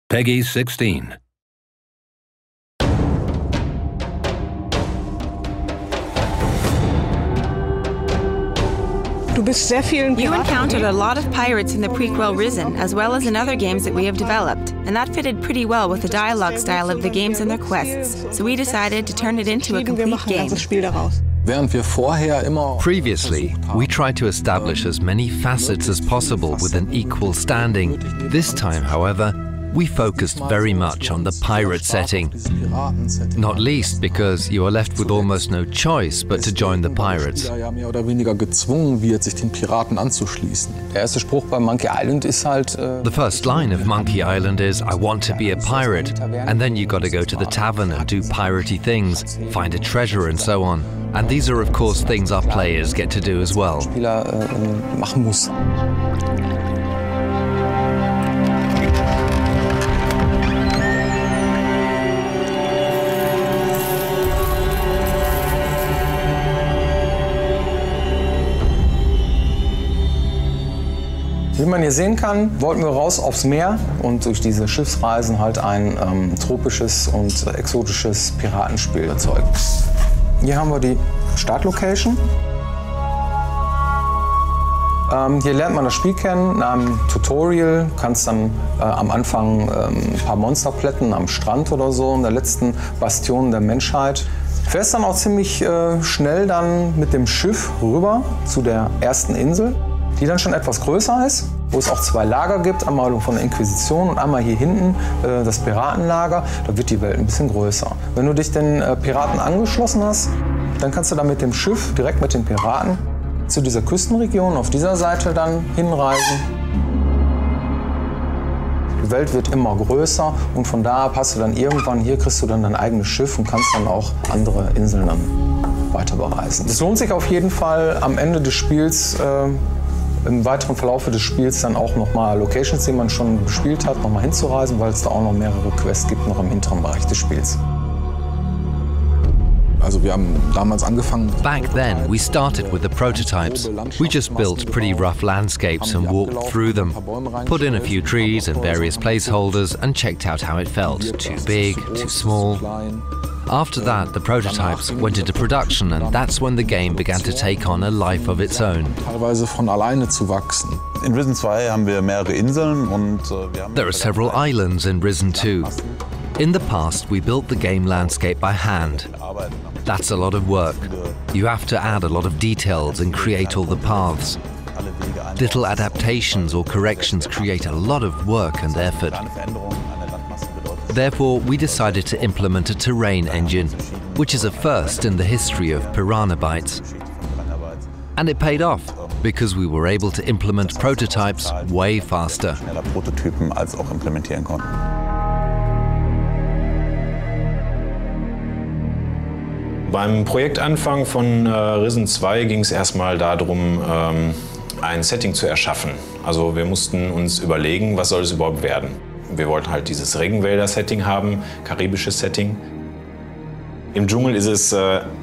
Peggy 16. You encountered a lot of pirates in the prequel Risen, as well as in other games that we have developed, and that fitted pretty well with the dialogue style of the games and their quests, so we decided to turn it into a complete game. Previously, we tried to establish as many facets as possible with an equal standing. This time, however, we focused very much on the pirate setting, not least because you are left with almost no choice but to join the pirates. The first line of Monkey Island is, "I want to be a pirate," and then you got to go to the tavern and do piratey things, find a treasure and so on. And these are of course things our players get to do as well. Wie man hier sehen kann, wollten wir raus aufs Meer und durch diese Schiffsreisen halt ein tropisches und exotisches Piratenspiel erzeugen. Hier haben wir die Startlocation. Hier lernt man das Spiel kennen in einem Tutorial. Du kannst dann am Anfang ein paar Monster plätten am Strand oder so, in der letzten Bastion der Menschheit. Du fährst dann auch ziemlich schnell dann mit dem Schiff rüber zu der ersten Insel, die dann schon etwas größer ist, wo es auch zwei Lager gibt, einmal von der Inquisition und einmal hier hinten das Piratenlager. Da wird die Welt ein bisschen größer. Wenn du dich den Piraten angeschlossen hast, dann kannst du dann mit dem Schiff direkt mit den Piraten zu dieser Küstenregion auf dieser Seite dann hinreisen. Die Welt wird immer größer und von da ab hast du dann irgendwann, hier kriegst du dann dein eigenes Schiff und kannst dann auch andere Inseln dann weiter bereisen. Es lohnt sich auf jeden Fall am Ende des Spiels, im weiteren Verlauf des Spiels dann auch nochmal Locations, die man schon bespielt hat, nochmal hinzureisen, weil es da auch noch mehrere Quests gibt, noch im hinteren Bereich des Spiels. Also wir haben damals angefangen. Back then, we started with the prototypes. We just built pretty rough landscapes and walked through them, put in a few trees and various placeholders and checked out how it felt. Too big, too small. After that, the prototypes went into production and that's when the game began to take on a life of its own. Teilweise von alleine zu wachsen. In Risen 2 haben wir mehrere Inseln und There are several islands in Risen 2. In the past, we built the game landscape by hand. That's a lot of work. You have to add a lot of details and create all the paths. Little adaptations or corrections create a lot of work and effort. Therefore, we decided to implement a terrain engine, which is a first in the history of Piranha Bytes. And it paid off, because we were able to implement prototypes way faster. Prototypen als auch implementieren konnten. Beim Projektanfang von Risen 2 ging es erstmal darum, ein Setting zu erschaffen. Also wir mussten uns überlegen, was soll es überhaupt werden. Wir wollten halt dieses Regenwälder-Setting haben, karibisches Setting. Im Dschungel ist es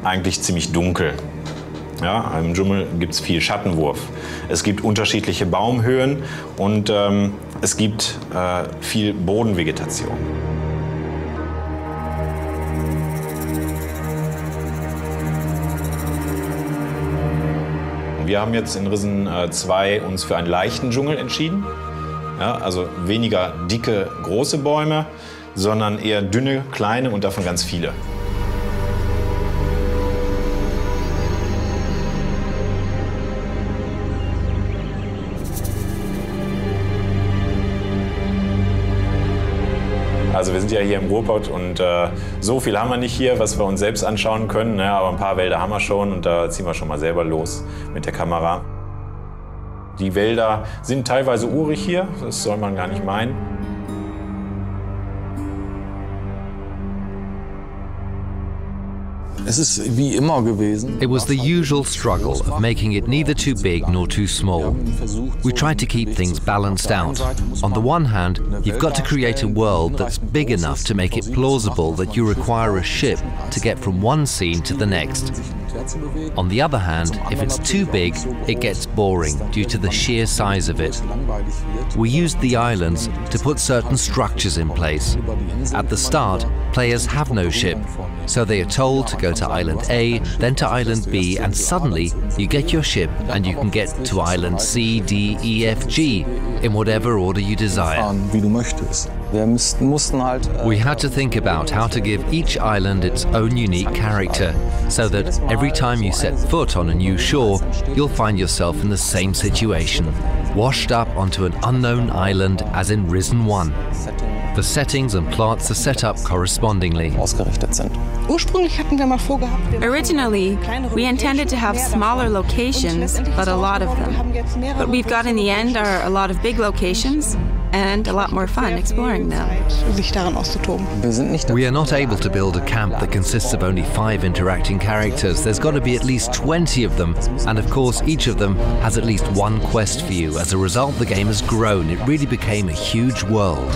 eigentlich ziemlich dunkel. Ja, im Dschungel gibt es viel Schattenwurf. Es gibt unterschiedliche Baumhöhen und es gibt viel Bodenvegetation. Wir haben jetzt in Risen 2 uns für einen leichten Dschungel entschieden. Ja, also weniger dicke, große Bäume, sondern eher dünne, kleine und davon ganz viele. Also wir sind ja hier im Ruhrpott und so viel haben wir nicht hier, was wir uns selbst anschauen können, ne? Aber ein paar Wälder haben wir schon und da ziehen wir schon mal selber los mit der Kamera. Die Wälder sind teilweise urig hier, das soll man gar nicht meinen. Es ist wie immer gewesen. It was the usual struggle of making it neither too big nor too small. We tried to keep things balanced out. On the one hand, you've got to create a world that's big enough to make it plausible that you require a ship to get from one scene to the next. On the other hand, if it's too big, it gets boring due to the sheer size of it. We used the islands to put certain structures in place. At the start, players have no ship, so they are told to go to Island A, then to Island B, and suddenly you get your ship and you can get to Island C, D, E, F, G, in whatever order you desire. We had to think about how to give each island its own unique character, so that every time you set foot on a new shore, you'll find yourself in the same situation, washed up onto an unknown island as in Risen 1. The settings and plots are set up correspondingly. Originally, we intended to have smaller locations, but a lot of them. What we've got in the end are a lot of big locations and a lot more fun exploring them. We are not able to build a camp that consists of only 5 interacting characters. There's got to be at least 20 of them, and of course each of them has at least one quest for you. As a result, the game has grown. It really became a huge world.